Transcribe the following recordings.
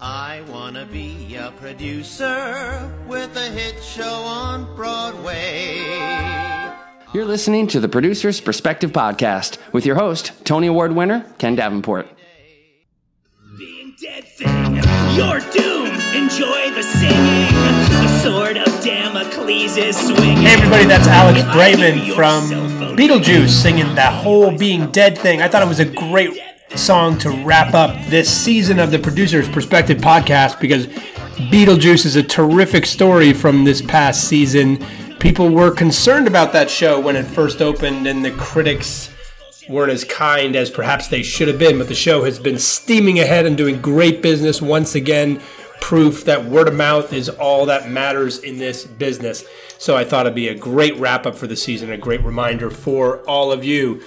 I wanna be a producer with a hit show on Broadway. You're listening to the Producer's Perspective Podcast with your host, Tony Award winner, Ken Davenport. Being dead thing, you're doomed. Enjoy the singing. The sword of Damocles is swinging. Hey everybody, that's Alex Brayman from Beetlejuice singing that whole Being Dead thing. I thought it was a great song to wrap up this season of the Producer's Perspective Podcast because Beetlejuice is a terrific story from this past season. People were concerned about that show when it first opened and the critics weren't as kind as perhaps they should have been, but the show has been steaming ahead and doing great business once again. Proof that word of mouth is all that matters in this business. So I thought it'd be a great wrap up for the season, a great reminder for all of you.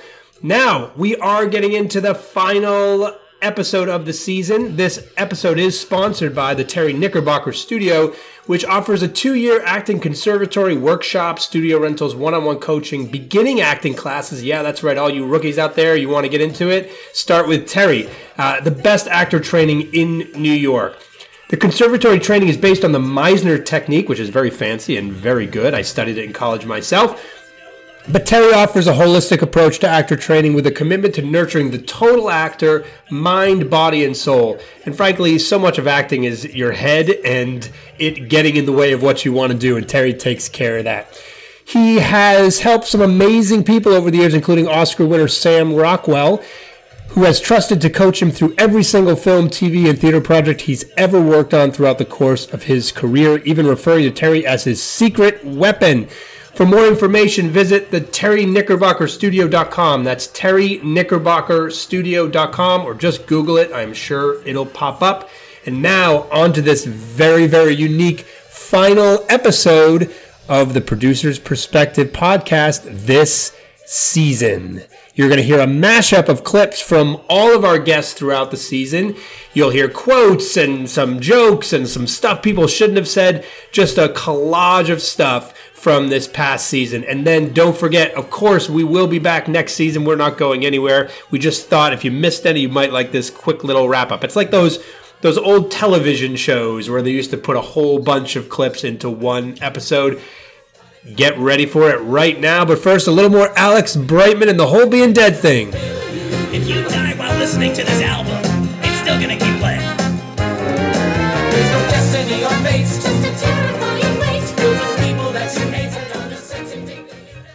Now, we are getting into the final episode of the season. This episode is sponsored by the Terry Knickerbocker Studio, which offers a 2-year acting conservatory, workshop, studio rentals, one-on-one coaching, beginning acting classes. Yeah, that's right. All you rookies out there, you want to get into it? Start with Terry, the best actor training in New York. The conservatory training is based on the Meisner technique, which is very fancy and very good. I studied it in college myself. But Terry offers a holistic approach to actor training with a commitment to nurturing the total actor, mind, body, and soul. And frankly, so much of acting is your head and it getting in the way of what you want to do, and Terry takes care of that. He has helped some amazing people over the years, including Oscar winner Sam Rockwell, who has trusted to coach him through every single film, TV, and theater project he's ever worked on throughout the course of his career, even referring to Terry as his secret weapon. For more information, visit the TerryKnickerbockerStudio.com. That's TerryKnickerbockerStudio.com, or just Google it. I'm sure it'll pop up. And now, on to this very, very unique final episode of the Producer's Perspective Podcast this season. You're going to hear a mashup of clips from all of our guests throughout the season. You'll hear quotes and some jokes and some stuff people shouldn't have said. Just a collage of stuff from this past season. And then don't forget, of course, we will be back next season. We're not going anywhere. We just thought if you missed any, you might like this quick little wrap-up. It's like those old television shows where they used to put a whole bunch of clips into one episode. Get ready for it right now. But first, a little more Alex Brightman and the whole Being Dead thing. If you die while listening to this album, it's still gonna keep playing. There's no destiny or fate, just a terrifying weight. Filled with people that you hate and under certain thing that you never.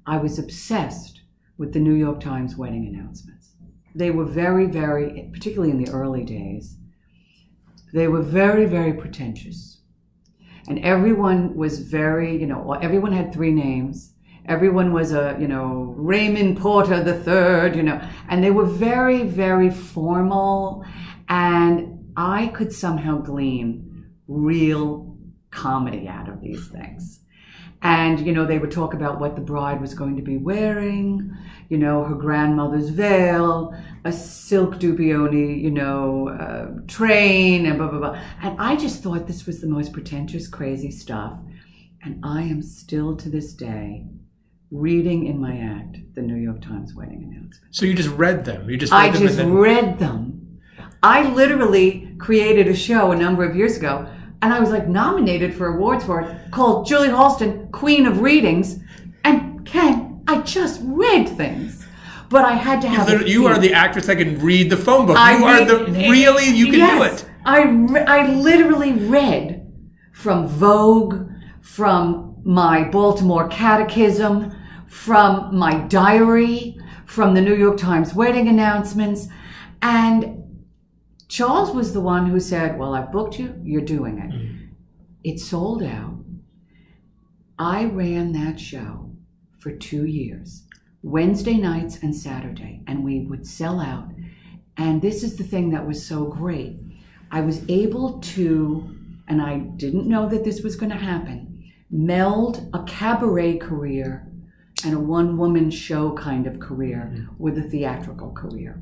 I was obsessed with the New York Times wedding announcements. They were very, very, particularly in the early days, they were very, very pretentious. And everyone was very, everyone had 3 names. Everyone was Raymond Porter III, and they were very, very formal. And I could somehow glean real comedy out of these things. And, they would talk about what the bride was going to be wearing, her grandmother's veil, a silk dubioni, train, and blah, blah, blah. And I just thought this was the most pretentious, crazy stuff. And I am still, to this day, reading in my act the New York Times wedding announcement. So you just read them? I just read them. I literally created a show a number of years ago, and I was nominated for awards for it, called Julie Halston, Queen of Readings. And Ken, I just read things. But I had to have You are the actress that can read the phone book. You can do it. I literally read from Vogue, from my Baltimore Catechism, from my diary, from the New York Times wedding announcements. And Charles was the one who said, well, I've booked you, you're doing it. It sold out. I ran that show for 2 years, Wednesday nights and Saturday, and we would sell out. And this is the thing that was so great. I was able to, and I didn't know that this was going to happen, meld a cabaret career and a one-woman show kind of career with a theatrical career.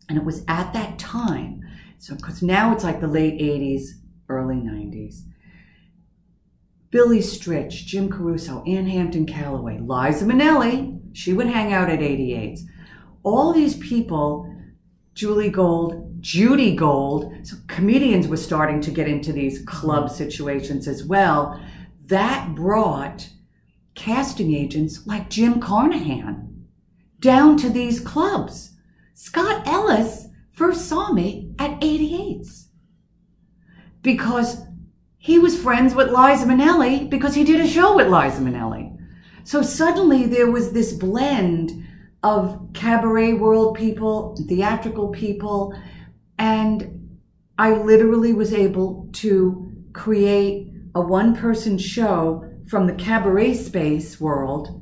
And it was at that time, so because now it's like the late 80s, early 90s, Billy Stritch, Jim Caruso, Ann Hampton Calloway, Liza Minnelli, she would hang out at 88's. All these people, Julie Gold, Judy Gold, so comedians were starting to get into these club situations as well. That brought casting agents like Jim Carnahan down to these clubs. Scott Ellis first saw me at 88's because he was friends with Liza Minnelli because he did a show with Liza Minnelli. So suddenly there was this blend of cabaret world people, theatrical people, and I literally was able to create a one-person show from the cabaret space world.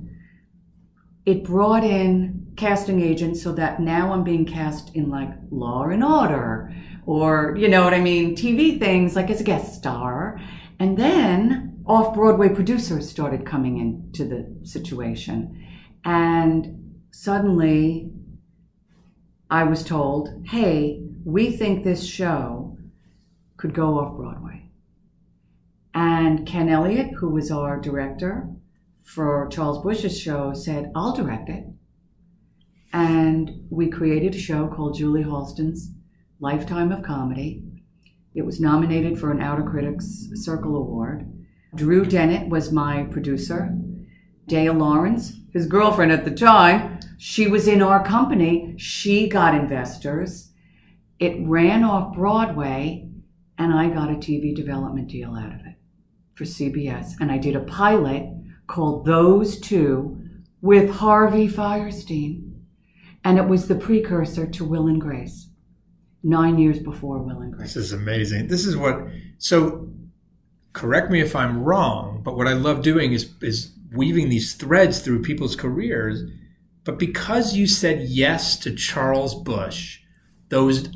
It brought in casting agents so that now I'm being cast in like Law and Order or, you know what I mean, TV things like as a guest star. And then off-Broadway producers started coming into the situation. And suddenly I was told, hey, we think this show could go off-Broadway. And Ken Elliott, who was our director for Charles Bush's show, said, I'll direct it. And we created a show called Julie Halston's Lifetime of Comedy. It was nominated for an Outer Critics Circle Award. Drew Dennett was my producer. Dea Lawrence, his girlfriend at the time, she was in our company. She got investors. It ran off Broadway, and I got a TV development deal out of it for CBS. And I did a pilot called Those Two with Harvey Fierstein. And it was the precursor to Will and Grace. 9 years before Will and Grace. This is amazing. This is what, so correct me if I'm wrong, but what I love doing is weaving these threads through people's careers. But because you said yes to Charles Bush,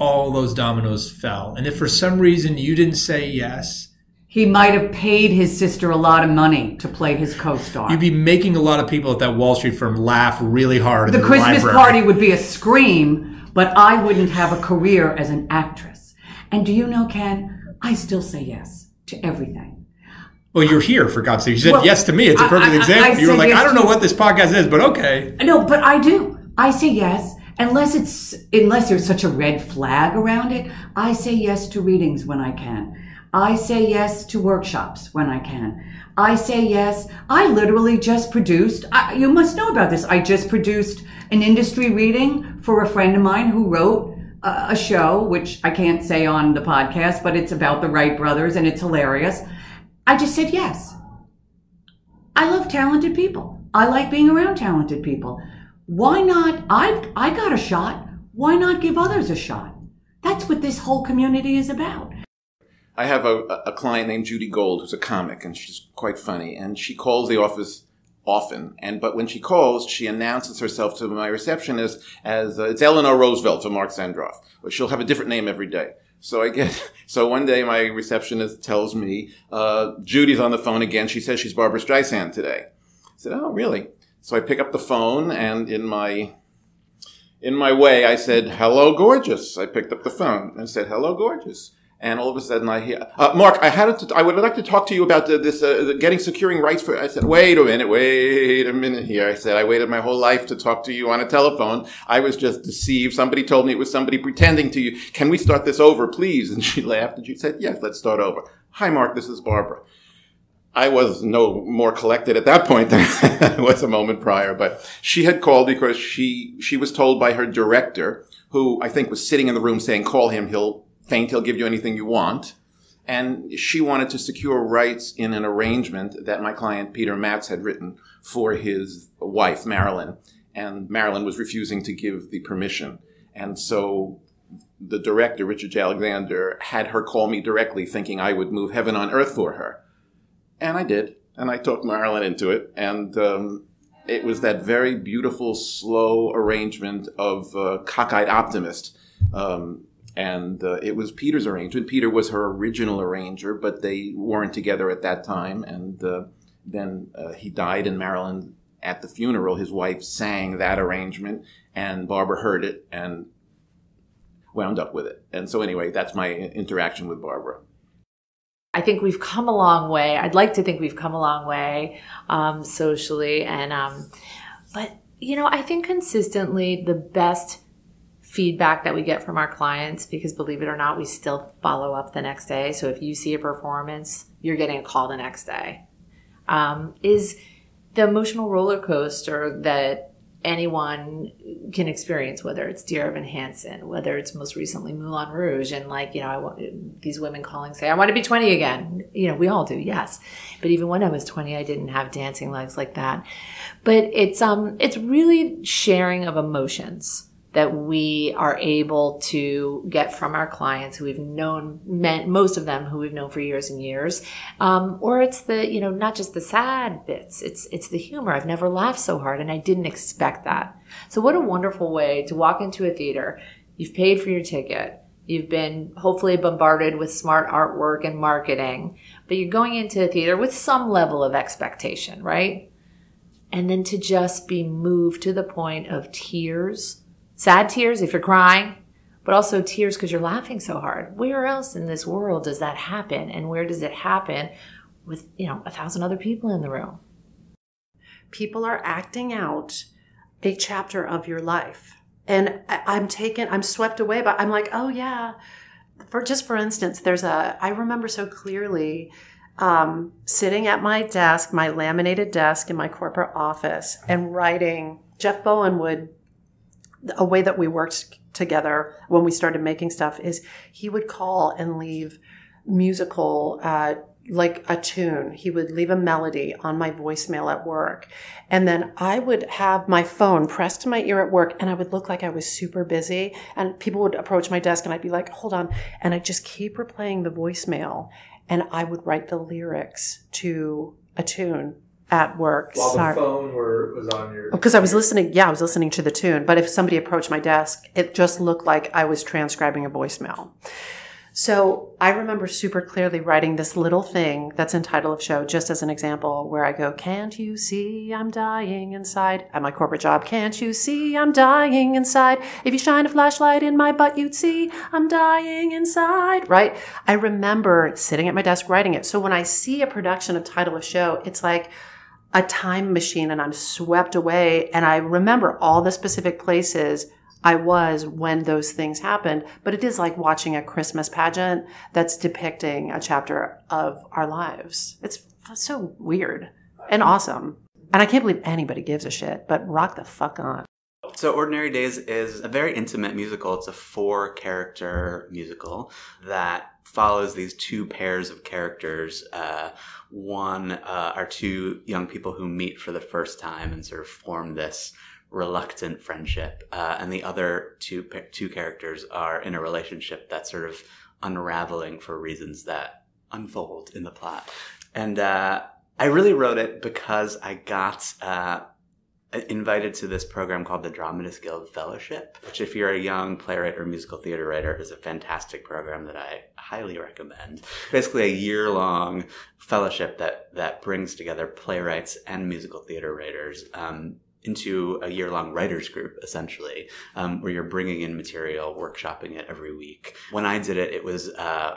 all those dominoes fell. And if for some reason you didn't say yes, he might have paid his sister a lot of money to play his co-star. You'd be making a lot of people at that Wall Street firm laugh really hard. The Christmas party would be a scream, but I wouldn't have a career as an actress. And do you know, Ken, I still say yes to everything. Well, you're here, for God's sake. You said yes to me. It's a perfect example. You were like, yes, I don't know what this podcast is, but okay. No, but I do. I say yes. Unless there's such a red flag around it, I say yes to readings when I can. I say yes to workshops when I can. I say yes. I literally just produced, you must know about this, I just produced an industry reading for a friend of mine who wrote a show, which I can't say on the podcast, but it's about the Wright brothers and it's hilarious. I just said yes. I love talented people. I like being around talented people. Why not? I got a shot. Why not give others a shot? That's what this whole community is about. I have a client named Judy Gold who's a comic, and she's quite funny, and she calls the office often. But when she calls, she announces herself to my receptionist as it's Eleanor Roosevelt or Mark Sandroff. But she'll have a different name every day. So one day my receptionist tells me, Judy's on the phone again. She says she's Barbra Streisand today. I said, oh, really? So I pick up the phone, and in my way, I said, hello, gorgeous. I picked up the phone and said, hello, gorgeous. And all of a sudden I hear, Mark, I would like to talk to you about securing rights for, I said, wait a minute here. I said, I waited my whole life to talk to you on a telephone. I was just deceived. Somebody told me it was somebody pretending to you. Can we start this over, please? And she laughed and she said, yes, let's start over. Hi, Mark, this is Barbara. I was no more collected at that point than I was a moment prior, but she had called because she was told by her director, who I think was sitting in the room saying, call him, he'll give you anything you want. And she wanted to secure rights in an arrangement that my client Peter Matz had written for his wife, Marilyn. And Marilyn was refusing to give the permission. And so the director, Richard J. Alexander, had her call me directly thinking I would move heaven on earth for her. And I did. And I talked Marilyn into it. And it was that very beautiful, slow arrangement of cockeyed optimist. And it was Peter's arrangement. Peter was her original arranger, but they weren't together at that time. And then he died, and Marilyn, at the funeral, his wife sang that arrangement, and Barbara heard it and wound up with it. And so anyway, that's my interaction with Barbara. I think we've come a long way. I'd like to think we've come a long way socially. And but, I think consistently the best feedback that we get from our clients, because believe it or not, we still follow up the next day. So if you see a performance, you're getting a call the next day, is the emotional roller coaster that anyone can experience, whether it's Dear Evan Hansen, whether it's most recently Moulin Rouge, and these women calling say, I want to be 20 again. We all do, yes. But even when I was 20, I didn't have dancing legs like that. But it's really sharing of emotions that we are able to get from our clients who we've known, most of them who we've known for years and years. Or it's the, not just the sad bits, it's the humor. I've never laughed so hard and I didn't expect that. So what a wonderful way to walk into a theater. You've paid for your ticket. You've been hopefully bombarded with smart artwork and marketing, but you're going into a theater with some level of expectation, right? And then to just be moved to the point of tears, sad tears if you're crying, but also tears because you're laughing so hard. Where else in this world does that happen? And where does it happen with, 1,000 other people in the room? People are acting out a chapter of your life. And I'm swept away, but I'm like, oh yeah. For instance, I remember so clearly sitting at my desk, my laminated desk in my corporate office, and writing. Jeff Bowen a way that we worked together when we started making stuff is he would call and leave musical, like a tune. He would leave a melody on my voicemail at work. And then I would have my phone pressed to my ear at work, and I would look like I was super busy. And people would approach my desk and I'd be like, hold on. And I'd just keep replaying the voicemail, and I would write the lyrics to a tune at work. While the phone was on your... Because I was listening. Yeah, I was listening to the tune. But if somebody approached my desk, it just looked like I was transcribing a voicemail. So I remember super clearly writing this little thing that's in title of show, just as an example, where I go, can't you see I'm dying inside? At my corporate job, can't you see I'm dying inside? If you shine a flashlight in my butt, you'd see I'm dying inside, right? I remember sitting at my desk writing it. So when I see a production of title of show, it's like a time machine, and I'm swept away. And I remember all the specific places I was when those things happened. But it is like watching a Christmas pageant that's depicting a chapter of our lives. It's so weird and awesome. And I can't believe anybody gives a shit, but rock the fuck on. So Ordinary Days is a very intimate musical. It's a 4-character musical that follows these 2 pairs of characters. One are 2 young people who meet for the first time and sort of form this reluctant friendship. And the other two characters are in a relationship that's sort of unraveling for reasons that unfold in the plot. And I really wrote it because I got invited to this program called the Dramatists Guild Fellowship, which if you're a young playwright or musical theater writer is a fantastic program that I highly recommend. Basically a year-long fellowship that brings together playwrights and musical theater writers into a year-long writers group, essentially, where you're bringing in material, workshopping it every week. When I did it, it was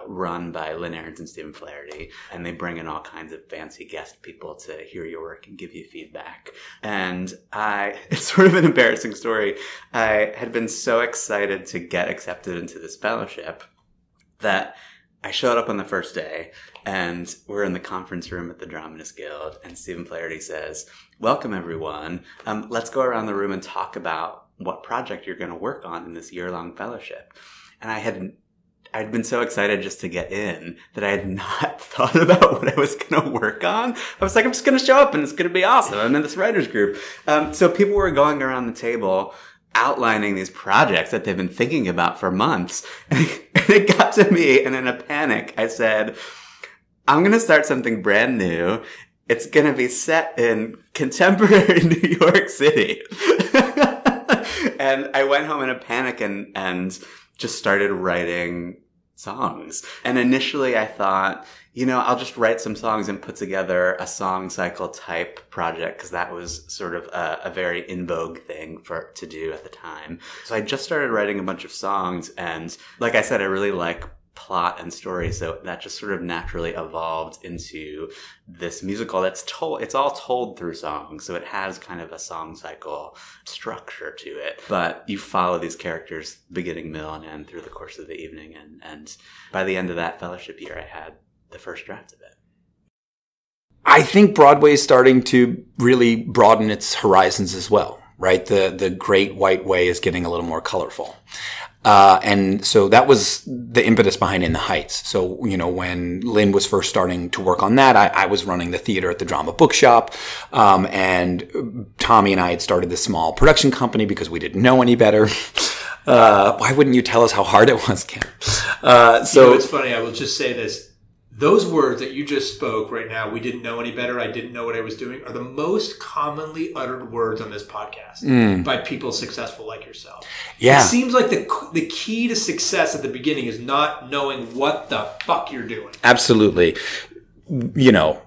run by Lynn Ahrens and Stephen Flaherty, and they bring in all kinds of fancy guest people to hear your work and give you feedback. And it's sort of an embarrassing story. I had been so excited to get accepted into this fellowship that I showed up on the first day, and we're in the conference room at the Dramatists Guild, and Stephen Flaherty says, welcome everyone. Let's go around the room and talk about what project you're going to work on in this year-long fellowship. And I'd been so excited just to get in that I had not thought about what I was going to work on. I was like, I'm just going to show up and it's going to be awesome. I'm in this writers group. So people were going around the table outlining these projects that they've been thinking about for months. And it got to me, and in a panic, I said, I'm going to start something brand new. It's going to be set in contemporary New York City. And I went home in a panic and just started writing songs. And initially I thought, I'll just write some songs and put together a song cycle type project, because that was sort of a very in vogue thing to do at the time. So I just started writing a bunch of songs, and like I said, I really like plot and story. So that just sort of naturally evolved into this musical it's all told through songs. So it has kind of a song cycle structure to it, but you follow these characters beginning, middle, and end through the course of the evening. And by the end of that fellowship year, I had the first draft of it. I think Broadway is starting to really broaden its horizons as well, right? The Great White Way is getting a little more colorful. And so that was the impetus behind In the Heights. So, you know, when Lynn was first starting to work on that, I was running the theater at the Drama Bookshop. And Tommy and I had started this small production company because we didn't know any better. Why wouldn't you tell us how hard it was, Ken? It's funny. I will just say this. Those words that you just spoke right now, we didn't know any better, I didn't know what I was doing, are the most commonly uttered words on this podcast by people successful like yourself. Yeah. It seems like the key to success at the beginning is not knowing what the fuck you're doing. Absolutely. You know,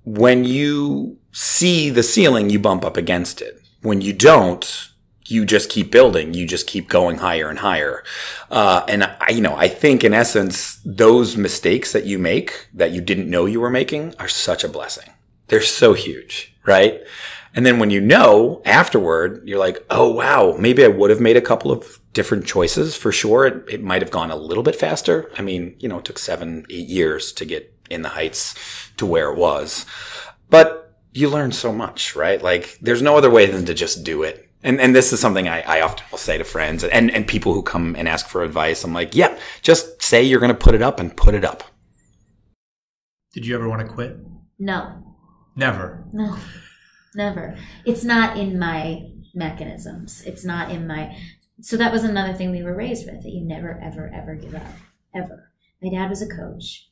when you see the ceiling, you bump up against it. When you don't, you just keep building. You just keep going higher and higher. And I think in essence, those mistakes that you make that you didn't know you were making are such a blessing. They're so huge, right? And then when you know afterward, you're like, oh, wow, maybe I would have made a couple of different choices for sure. It might have gone a little bit faster. I mean, you know, it took 7-8 years to get In the Heights to where it was. But you learn so much, right? Like there's no other way than to just do it. And this is something I often will say to friends and people who come and ask for advice. I'm like, yeah, just say you're going to put it up and put it up. Did you ever want to quit? No. Never? No, never. It's not in my mechanisms. It's not in my... So that was another thing we were raised with, that you never, ever, ever give up. Ever. My dad was a coach.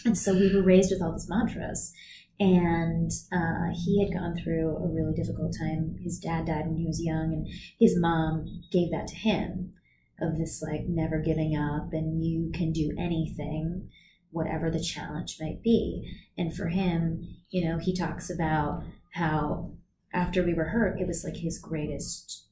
And so we were raised with all these mantras. And he had gone through a really difficult time. His dad died when he was young, and his mom gave that to him, of this like never giving up, and you can do anything, whatever the challenge might be. And for him, you know, he talks about how after we were hurt, it was like his greatest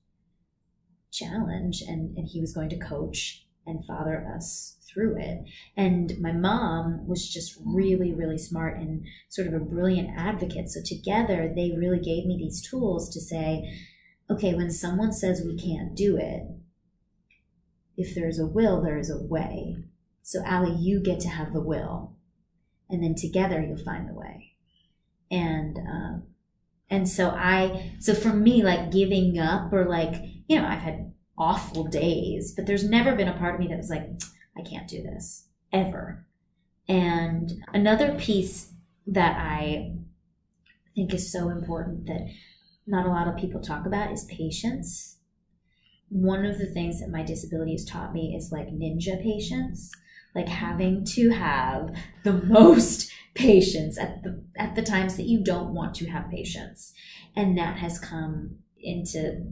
challenge, and he was going to coach and father us through it. And my mom was just really, really smart and sort of a brilliant advocate. So together, they really gave me these tools to say, okay, when someone says we can't do it, if there's a will, there is a way. So Allie, you get to have the will. And then together you'll find the way. And so for me, like giving up, or like, you know, I've had awful days, but there's never been a part of me that was like, I can't do this, ever. And another piece that I think is so important that not a lot of people talk about is patience. One of the things that my disability has taught me is like ninja patience, like having to have the most patience at the times that you don't want to have patience. And that has come into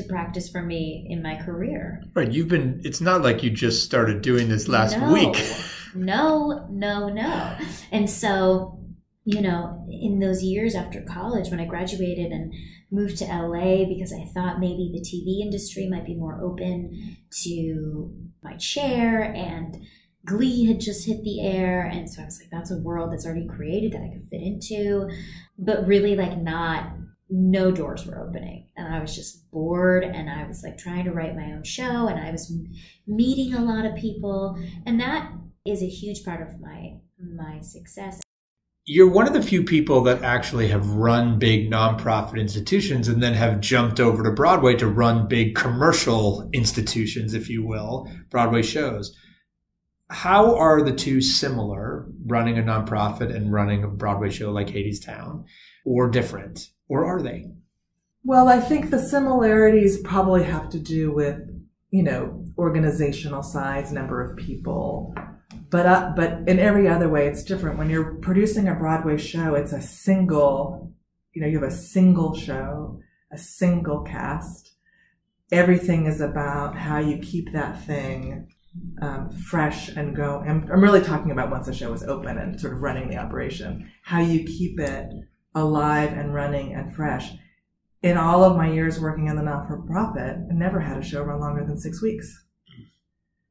practice for me in my career. Right. It's not like you just started doing this last week. No. And so, you know, in those years after college, when I graduated and moved to LA because I thought maybe the TV industry might be more open to my chair, and Glee had just hit the air. And so I was like, that's a world that's already created that I could fit into, but really like no doors were opening, and I was just bored, and I was like trying to write my own show, and I was meeting a lot of people, and that is a huge part of my success. You're one of the few people that actually have run big nonprofit institutions and then have jumped over to Broadway to run big commercial institutions, if you will, Broadway shows. How are the two similar, running a nonprofit and running a Broadway show like Hadestown, or different? Or are they? Well, I think the similarities probably have to do with, you know, organizational size, number of people. But in every other way, it's different. When you're producing a Broadway show, it's a single, you know, you have a single show, a single cast. Everything is about how you keep that thing fresh and go. I'm really talking about once the show is open and sort of running the operation, how you keep it alive and running and fresh. In all of my years working in the not-for-profit, I never had a show run longer than 6 weeks.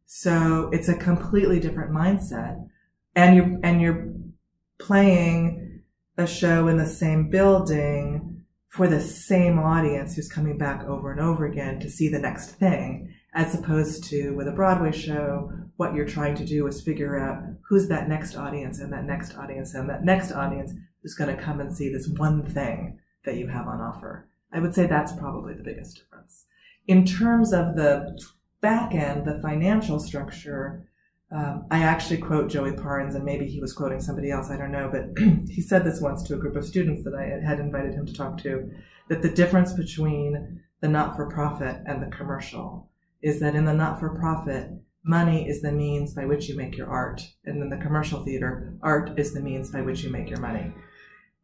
So it's a completely different mindset. And you're playing a show in the same building for the same audience who's coming back over and over again to see the next thing, as opposed to with a Broadway show, what you're trying to do is figure out who's that next audience and that next audience and that next audience who's going to come and see this one thing that you have on offer. I would say that's probably the biggest difference. In terms of the back end, the financial structure, I actually quote Joey Parnes, and maybe he was quoting somebody else, I don't know, but he said this once to a group of students that I had invited him to talk to, that the difference between the not-for-profit and the commercial is that in the not-for-profit, money is the means by which you make your art, and in the commercial theater, art is the means by which you make your money.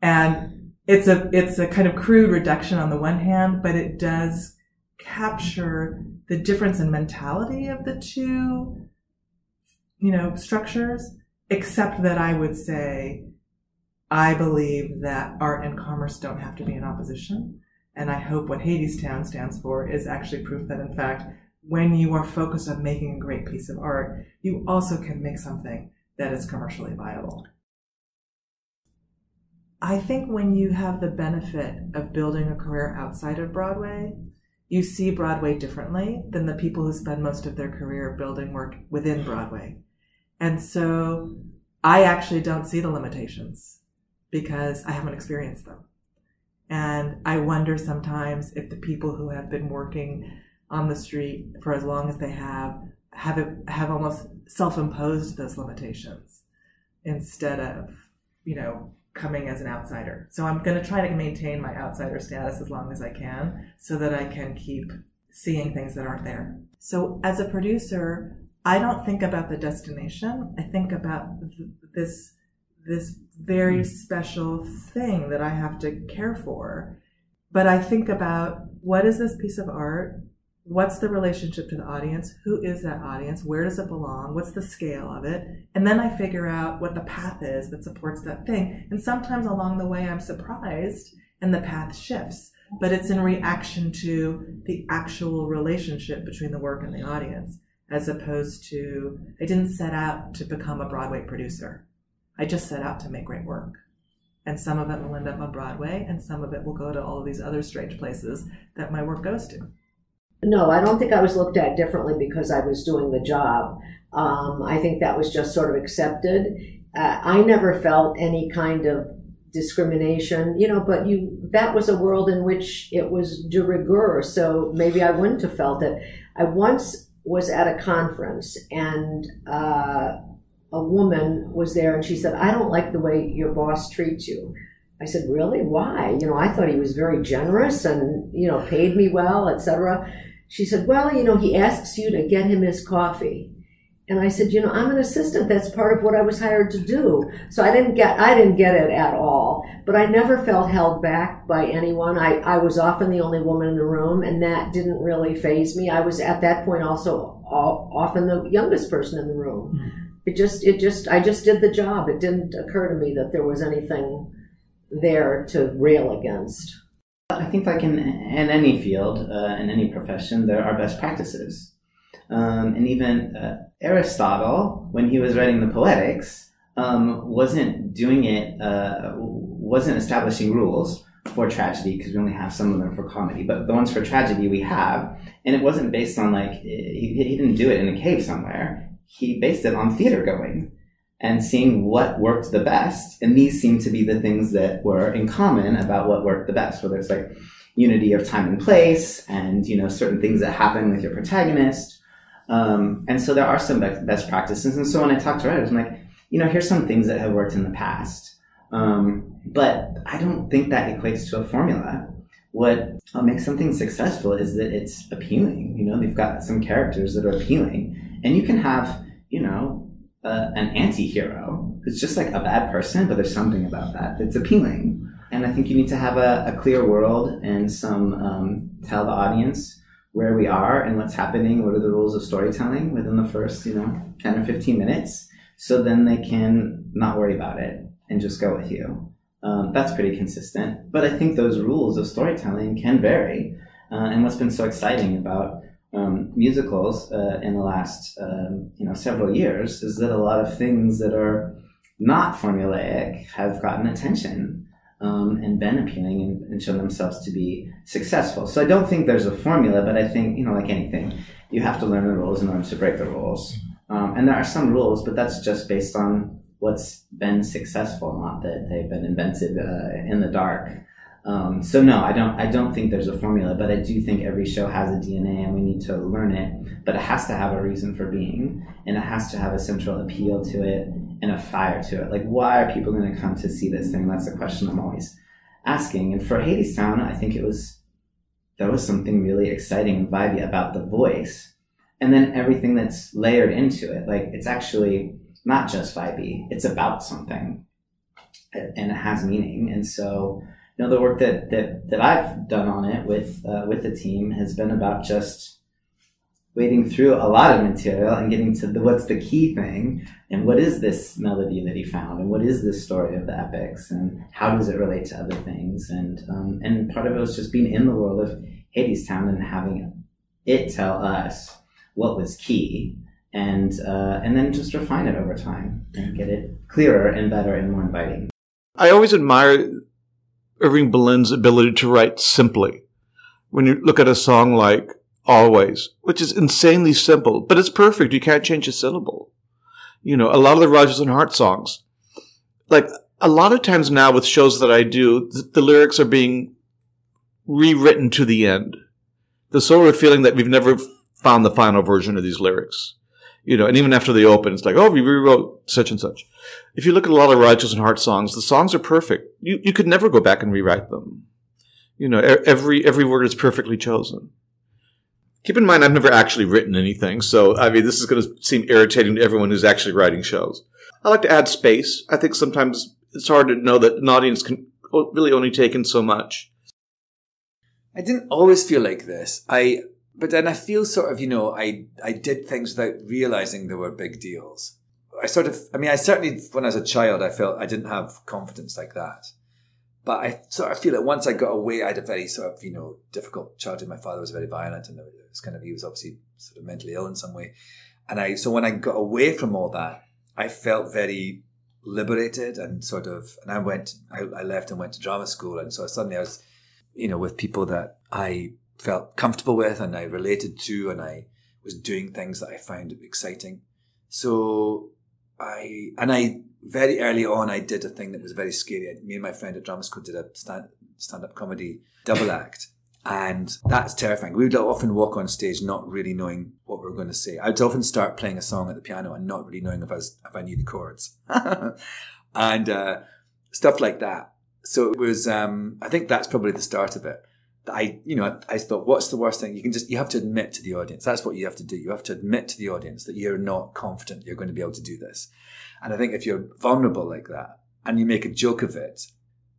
And it's a kind of crude reduction on the one hand, but it does capture the difference in mentality of the two, structures, except that I would say I believe that art and commerce don't have to be in opposition. And I hope what Hadestown stands for is actually proof that, in fact, when you are focused on making a great piece of art, you also can make something that is commercially viable. I think when you have the benefit of building a career outside of Broadway, you see Broadway differently than the people who spend most of their career building work within Broadway. And so I actually don't see the limitations because I haven't experienced them. And I wonder sometimes if the people who have been working on the street for as long as they have almost self-imposed those limitations instead of, coming as an outsider. So I'm going to try to maintain my outsider status as long as I can so that I can keep seeing things that aren't there. So as a producer, I don't think about the destination. I think about this very special thing that I have to care for. But I think about, what is this piece of art? What's the relationship to the audience? Who is that audience? Where does it belong? What's the scale of it? And then I figure out what the path is that supports that thing. And sometimes along the way I'm surprised and the path shifts, but it's in reaction to the actual relationship between the work and the audience, as opposed to, I didn't set out to become a Broadway producer. I just set out to make great work. And some of it will end up on Broadway, and some of it will go to all of these other strange places that my work goes to. No, I don't think I was looked at differently because I was doing the job. I think that was just sort of accepted. I never felt any kind of discrimination, but that was a world in which it was de rigueur, so maybe I wouldn't have felt it. I once was at a conference and a woman was there and she said, "I don't like the way your boss treats you." I said, "Really? Why? I thought he was very generous and, paid me well, etc." She said, "Well, he asks you to get him his coffee." And I said, "I'm an assistant. That's part of what I was hired to do." So I didn't get it at all. But I never felt held back by anyone. I was often the only woman in the room, and that didn't really faze me. I was at that point also often the youngest person in the room. I just did the job. It didn't occur to me that there was anything there to rail against. I think like in any field, in any profession, there are best practices. And even Aristotle, when he was writing the Poetics, wasn't establishing rules for tragedy, because we only have some of them for comedy, but the ones for tragedy we have. And it wasn't based on he didn't do it in a cave somewhere. He based it on theater going and seeing what worked the best. And these seem to be the things that were in common about what worked the best, whether it's like unity of time and place and, certain things that happen with your protagonist. And so there are some best practices. And so when I talk to writers, I'm like, here's some things that have worked in the past. But I don't think that equates to a formula. What makes something successful is that it's appealing. They've got some characters that are appealing. And you can have, an anti-hero who's just like a bad person, but there's something about that that's appealing. And I think you need to have a clear world and some tell the audience where we are and what's happening, what are the rules of storytelling within the first, 10 or 15 minutes, so then they can not worry about it and just go with you. That's pretty consistent. But I think those rules of storytelling can vary. And what's been so exciting about musicals in the last several years is that a lot of things that are not formulaic have gotten attention and been appealing and shown themselves to be successful. So I don't think there's a formula, but I think, like anything, you have to learn the rules in order to break the rules. And there are some rules, but that's just based on what's been successful, not that they've been invented in the dark. So no, I don't think there's a formula, but I do think every show has a DNA and we need to learn it, but it has to have a reason for being, and it has to have a central appeal to it and a fire to it. Like, why are people going to come to see this thing? That's the question I'm always asking. And for Hadestown, I think there was something really exciting and vibey about the voice, and then everything that's layered into it. Like, it's actually not just vibey, it's about something, and it has meaning. And so, the work that I've done on it with the team has been about just wading through a lot of material and getting to what's the key thing, and what is this melody that he found, and what is this story of the epics, and how does it relate to other things, and part of it was just being in the world of Hadestown and having it tell us what was key, and then just refine it over time and get it clearer and better and more inviting. I always admire Irving Berlin's ability to write simply. When you look at a song like Always, which is insanely simple, but it's perfect. You can't change a syllable. A lot of the Rodgers and Hart songs, like a lot of times now with shows that I do, the lyrics are being rewritten to the end. There's sort of a feeling that we've never found the final version of these lyrics. And even after they open, it's like, oh, we rewrote such and such. If you look at a lot of Rodgers and Hart songs, the songs are perfect. You could never go back and rewrite them. Every word is perfectly chosen. Keep in mind, I've never actually written anything, so, this is going to seem irritating to everyone who's actually writing shows. I like to add space. I think sometimes it's hard to know that an audience can really only take in so much. I didn't always feel like this. But then I feel sort of, I did things without realizing they were big deals. I certainly, when I was a child, I felt I didn't have confidence like that. But I sort of feel that once I got away, I had a very sort of, difficult childhood. My father was very violent, and he was obviously sort of mentally ill in some way. And so when I got away from all that, I felt very liberated and I left and went to drama school. And so suddenly I was, with people that I felt comfortable with and I related to, and I was doing things that I found exciting. So very early on, I did a thing that was very scary. Me and my friend at drama school did a stand-up comedy double act. And that's terrifying. We would often walk on stage not really knowing what we were going to say. I'd often start playing a song at the piano and not really knowing if I knew the chords. And stuff like that. So it was, I think that's probably the start of it. I thought, what's the worst thing? You have to admit to the audience. That's what you have to do. You have to admit to the audience that you're not confident you're going to be able to do this. And I think if you're vulnerable like that and you make a joke of it,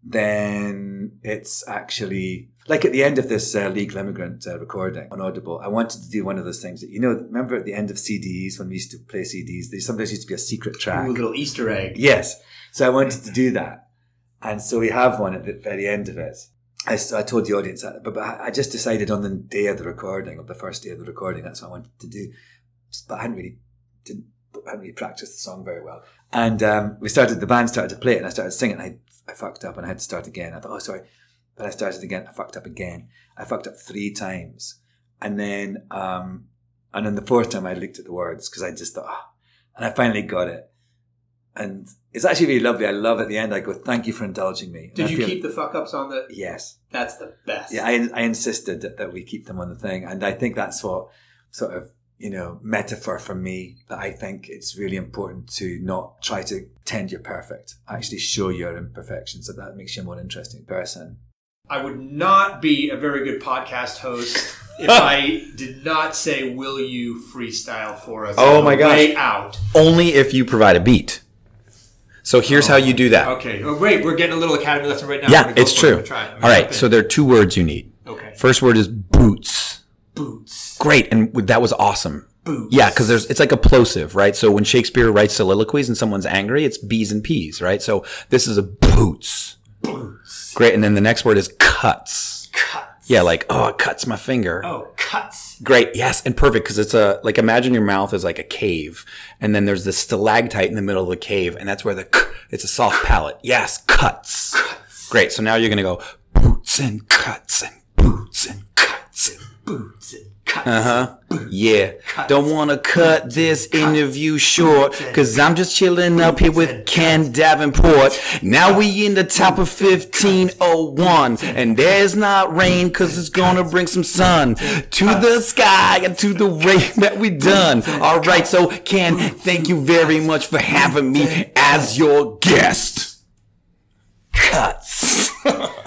then it's actually, like at the end of this Legal Immigrant recording on Audible, I wanted to do one of those things that, remember at the end of CDs, when we used to play CDs, there sometimes used to be a secret track. Ooh, a little Easter egg. Yes. So I wanted to do that. And so we have one at the very end of it. I told the audience that, but I just decided on the day of the recording, or the first day of the recording, that's what I wanted to do. But I hadn't really practiced the song very well. And the band started to play it, and I started singing, and I fucked up, and I had to start again. I thought, oh, sorry. But I started again, I fucked up again. I fucked up 3 times. And then the 4th time I looked at the words, because I just thought, and I finally got it. And it's actually really lovely. I love at the end, I go, thank you for indulging me. Did you keep the fuck-ups on the... Yes. That's the best. Yeah, I insisted that we keep them on the thing. And I think that's what sort of, metaphor for me, that I think it's really important to not try to pretend you're perfect. Actually show your imperfections. So that makes you a more interesting person. I would not be a very good podcast host if I did not say, will you freestyle for us? Oh my gosh. Way out. Only if you provide a beat. So here's how you do that. Okay. Oh, wait, we're getting a little academy lesson right now. Yeah, it's true. All right, so there are 2 words you need. Okay. First word is boots. Boots. Great, and that was awesome. Boots. Yeah, because it's like a plosive, right? So when Shakespeare writes soliloquies and someone's angry, it's B's and P's, right? So this is a boots. Boots. Great, and then the next word is cuts. Cuts. Yeah, like, oh, it cuts my finger. Oh, Cuts. Great. Yes. And perfect. Cause it's like, imagine your mouth is like a cave and then there's this stalactite in the middle of the cave. And that's where it's a soft palate. Yes. Cuts. Great. So now you're going to go boots and cuts and boots and cuts and boots and cuts. Uh-huh. Yeah. Don't want to cut this interview short because I'm just chilling up here with Ken Davenport. Now we in the top of 1501 and there's not rain because it's going to bring some sun to the sky and to the rain that we done. All right. So Ken, thank you very much for having me as your guest. Cuts.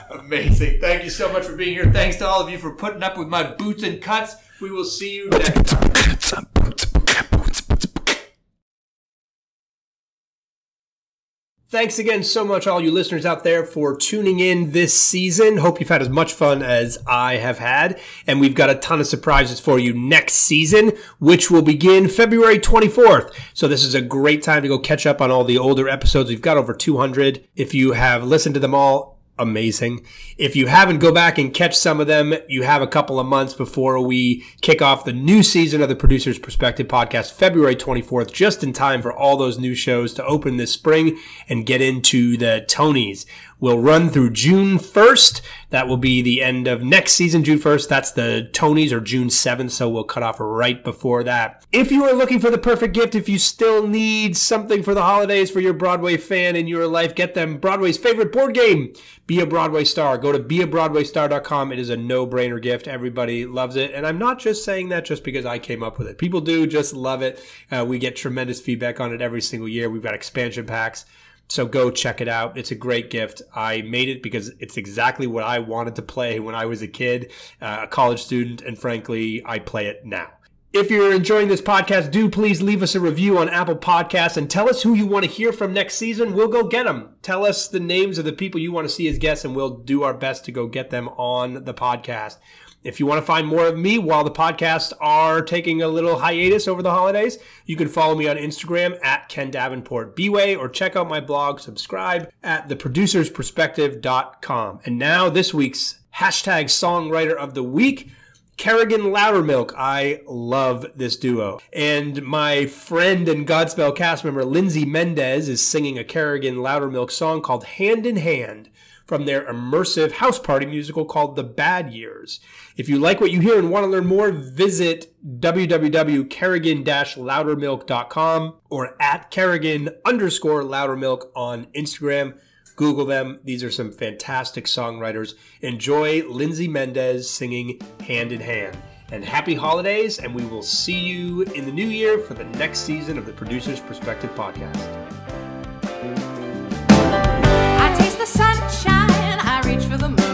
Amazing. Thank you so much for being here. Thanks to all of you for putting up with my boots and cuts. We will see you next time. Thanks again so much, all you listeners out there, for tuning in this season. Hope you've had as much fun as I have had. And we've got a ton of surprises for you next season, which will begin February 24th. So this is a great time to go catch up on all the older episodes. We've got over 200. If you have listened to them all, amazing. If you haven't, go back and catch some of them. You have a couple of months before we kick off the new season of the Producer's Perspective podcast, February 24th, just in time for all those new shows to open this spring and get into the Tonys. We'll run through June 1st. That will be the end of next season, June 1st. That's the Tonys, or June 7th, so we'll cut off right before that. If you are looking for the perfect gift, if you still need something for the holidays for your Broadway fan in your life, get them Broadway's favorite board game, Be a Broadway Star. Go to beabroadwaystar.com. It is a no-brainer gift. Everybody loves it. And I'm not just saying that just because I came up with it. People do just love it. We get tremendous feedback on it every single year. We've got expansion packs. So go check it out. It's a great gift. I made it because it's exactly what I wanted to play when I was a kid, a college student, and frankly, I play it now. If you're enjoying this podcast, do please leave us a review on Apple Podcasts and tell us who you want to hear from next season. We'll go get them. Tell us the names of the people you want to see as guests, and we'll do our best to go get them on the podcast. If you want to find more of me while the podcasts are taking a little hiatus over the holidays, you can follow me on Instagram at Ken Davenport Bway, or check out my blog, subscribe at theproducersperspective.com. And now this week's hashtag songwriter of the week, Kerrigan Loudermilk. I love this duo. And my friend and Godspell cast member Lindsay Mendez is singing a Kerrigan Loudermilk song called Hand in Hand from their immersive house party musical called The Bad Years. If you like what you hear and want to learn more, visit www.kerrigan-loudermilk.com or at Kerrigan_Loudermilk on Instagram. Google them. These are some fantastic songwriters. Enjoy Lindsay Mendez singing Hand in Hand. And happy holidays, and we will see you in the new year for the next season of the Producer's Perspective podcast. I taste the sunshine, I reach for the moon.